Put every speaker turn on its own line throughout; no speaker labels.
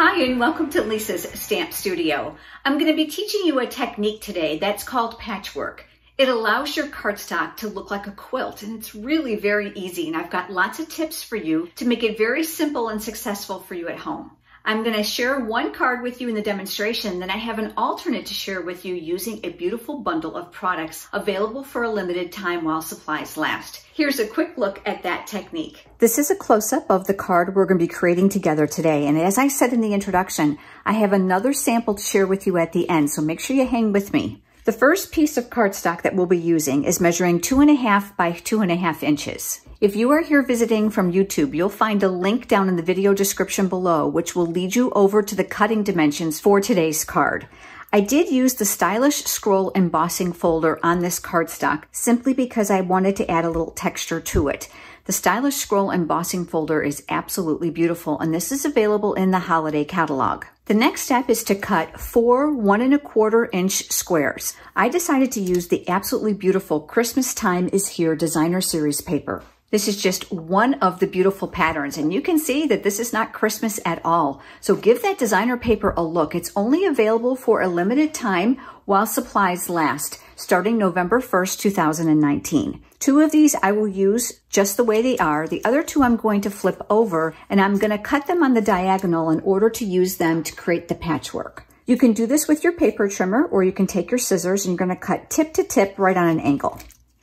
Hi and welcome to Lisa's Stamp Studio. I'm going to be teaching you a technique today that's called patchwork. It allows your cardstock to look like a quilt, and it's really very easy, and I've got lots of tips for you to make it very simple and successful for you at home. I'm going to share one card with you in the demonstration, then I have an alternate to share with you using a beautiful bundle of products available for a limited time while supplies last. Here's a quick look at that technique. This is a close-up of the card we're going to be creating together today, and as I said in the introduction, I have another sample to share with you at the end, so make sure you hang with me. The first piece of cardstock that we'll be using is measuring 2.5 by 2.5 inches. If you are here visiting from YouTube, you'll find a link down in the video description below, which will lead you over to the cutting dimensions for today's card. I did use the stylish scroll embossing folder on this cardstock simply because I wanted to add a little texture to it. The stylish scroll embossing folder is absolutely beautiful, and this is available in the holiday catalog. The next step is to cut 4 1¼ inch squares. I decided to use the absolutely beautiful Christmas Time is Here designer series paper. This is just one of the beautiful patterns, and you can see that this is not Christmas at all. So give that designer paper a look. It's only available for a limited time while supplies last, starting November 1st, 2019. 2 of these I will use just the way they are. The other 2 I'm going to flip over, and I'm going to cut them on the diagonal in order to use them to create the patchwork. You can do this with your paper trimmer, or you can take your scissors and you're going to cut tip to tip right on an angle.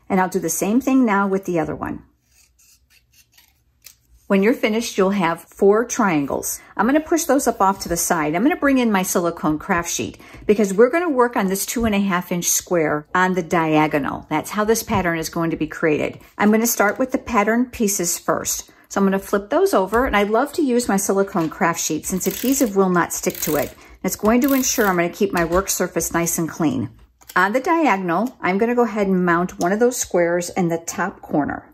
And I'll do the same thing now with the other one. When you're finished, you'll have 4 triangles. I'm going to push those up off to the side. I'm going to bring in my silicone craft sheet because we're going to work on this 2.5 inch square on the diagonal. That's how this pattern is going to be created. I'm going to start with the pattern pieces first. So I'm going to flip those over, and I love to use my silicone craft sheet since adhesive will not stick to it. It's going to ensure I'm going to keep my work surface nice and clean. On the diagonal, I'm going to go ahead and mount one of those squares in the top corner.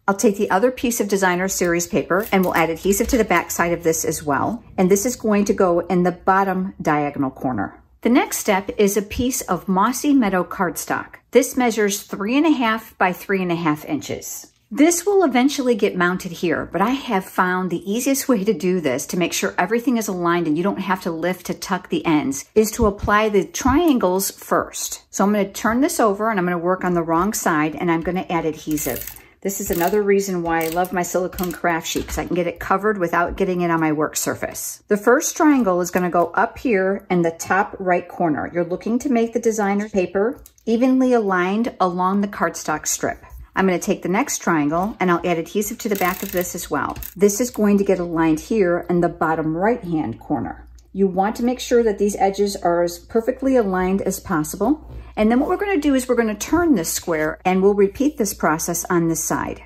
I'll take the other piece of designer series paper and we'll add adhesive to the back side of this as well. And this is going to go in the bottom diagonal corner. The next step is a piece of mossy meadow cardstock. This measures 3.5 by 3.5 inches. This will eventually get mounted here, but I have found the easiest way to do this to make sure everything is aligned and you don't have to lift to tuck the ends is to apply the triangles first. So I'm going to turn this over and I'm going to work on the wrong side, and I'm going to add adhesive. This is another reason why I love my silicone craft sheet, because I can get it covered without getting it on my work surface. The first triangle is going to go up here in the top right corner. You're looking to make the designer paper evenly aligned along the cardstock strip. I'm going to take the next triangle and I'll add adhesive to the back of this as well. This is going to get aligned here in the bottom right-hand corner. You want to make sure that these edges are as perfectly aligned as possible. And then what we're going to do is we're going to turn this square, and we'll repeat this process on this side.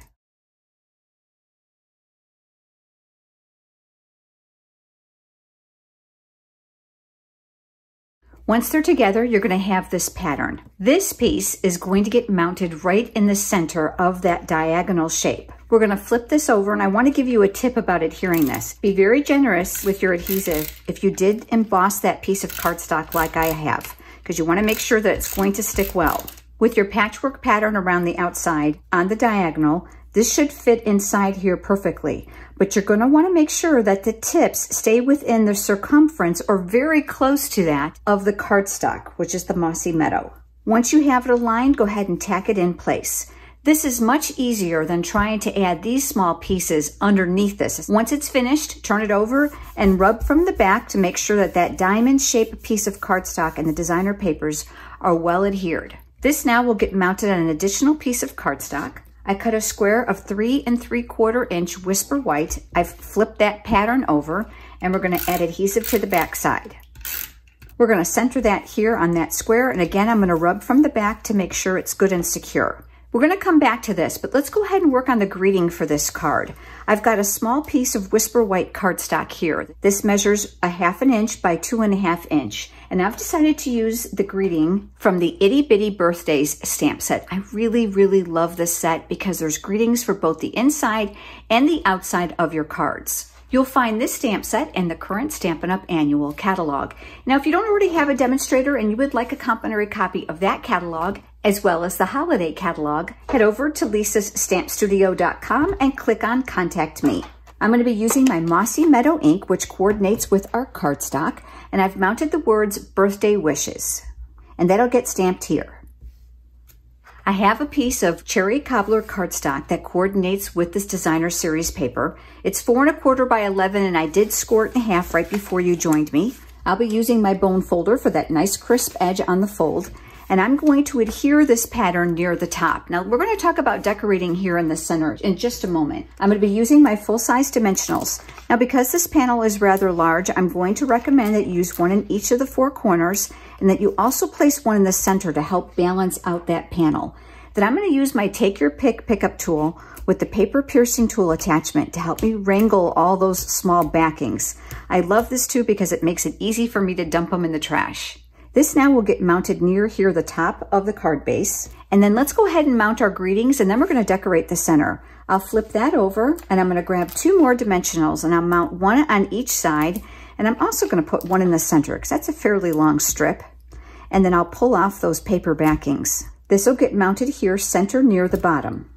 Once they're together, you're going to have this pattern. This piece is going to get mounted right in the center of that diagonal shape. We're going to flip this over, and I want to give you a tip about adhering this. Be very generous with your adhesive if you did emboss that piece of cardstock like I have, because you want to make sure that it's going to stick well. With your patchwork pattern around the outside on the diagonal, this should fit inside here perfectly, but you're going to want to make sure that the tips stay within the circumference or very close to that of the cardstock, which is the mossy meadow. Once you have it aligned, go ahead and tack it in place. This is much easier than trying to add these small pieces underneath this. Once it's finished, turn it over and rub from the back to make sure that that diamond-shaped piece of cardstock and the designer papers are well adhered. This now will get mounted on an additional piece of cardstock. I cut a square of 3 3/4 inch whisper white. I've flipped that pattern over, and we're going to add adhesive to the back side. We're going to center that here on that square, and again, I'm going to rub from the back to make sure it's good and secure. We're going to come back to this, but let's go ahead and work on the greeting for this card. I've got a small piece of whisper white cardstock here. This measures 1/2 inch by 2.5 inch. And I've decided to use the greeting from the Itty Bitty Birthdays stamp set. I really, really love this set because there's greetings for both the inside and the outside of your cards. You'll find this stamp set in the current Stampin' Up! Annual catalog. Now, if you don't already have a demonstrator and you would like a complimentary copy of that catalog, as well as the holiday catalog, head over to lisasstampstudio.com and click on Contact Me. I'm going to be using my Mossy Meadow ink, which coordinates with our cardstock, and I've mounted the words birthday wishes, and that'll get stamped here. I have a piece of cherry cobbler cardstock that coordinates with this designer series paper. It's 4 1/4 by 11, and I did score it in half right before you joined me. I'll be using my bone folder for that nice crisp edge on the fold, and I'm going to adhere this pattern near the top. Now, we're going to talk about decorating here in the center in just a moment. I'm going to be using my full-size dimensionals. Now, because this panel is rather large, I'm going to recommend that you use one in each of the 4 corners, and that you also place one in the center to help balance out that panel. Then I'm going to use my Take Your Pick pickup tool with the paper piercing tool attachment to help me wrangle all those small backings. I love this too because it makes it easy for me to dump them in the trash. This now will get mounted near here, the top of the card base. And then let's go ahead and mount our greetings, and then we're going to decorate the center. I'll flip that over, and I'm going to grab 2 more dimensionals, and I'll mount one on each side. And I'm also going to put one in the center because that's a fairly long strip. And then I'll pull off those paper backings. This will get mounted here, center near the bottom.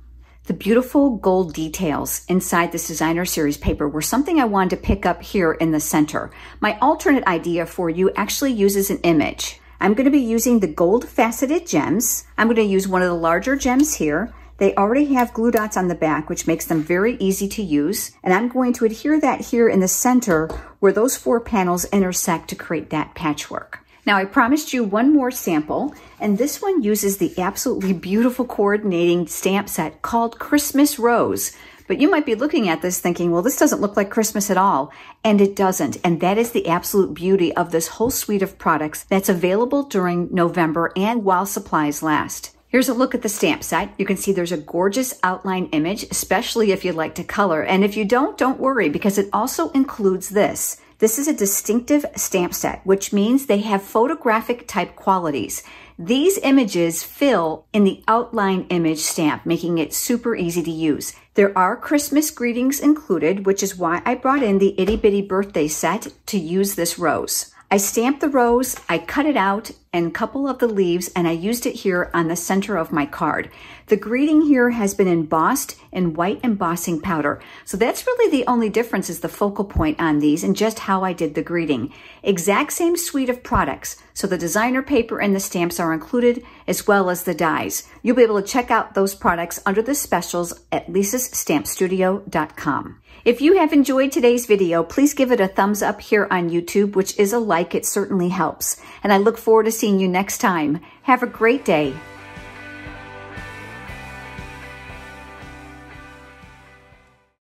The beautiful gold details inside this designer series paper were something I wanted to pick up here in the center. My alternate idea for you actually uses an image. I'm going to be using the gold faceted gems. I'm going to use one of the larger gems here. They already have glue dots on the back, which makes them very easy to use. And I'm going to adhere that here in the center where those 4 panels intersect to create that patchwork. Now, I promised you one more sample, and this one uses the absolutely beautiful coordinating stamp set called Christmas Rose. But you might be looking at this thinking, well, this doesn't look like Christmas at all. And it doesn't. And that is the absolute beauty of this whole suite of products that's available during November and while supplies last. Here's a look at the stamp set. You can see there's a gorgeous outline image, especially if you like to color. And if you don't worry, because it also includes this. This is a distinctive stamp set, which means they have photographic type qualities. These images fill in the outline image stamp, making it super easy to use. There are Christmas greetings included, which is why I brought in the Itty Bitty Birthday set to use this rose. I stamped the rose, I cut it out, and a couple of the leaves, and I used it here on the center of my card. The greeting here has been embossed in white embossing powder. So that's really the only difference, is the focal point on these and just how I did the greeting. Exact same suite of products. So the designer paper and the stamps are included, as well as the dies. You'll be able to check out those products under the specials at lisasstampstudio.com. If you have enjoyed today's video, please give it a thumbs up here on YouTube, which is a like. It certainly helps. And I look forward to seeing you next time. Have a great day.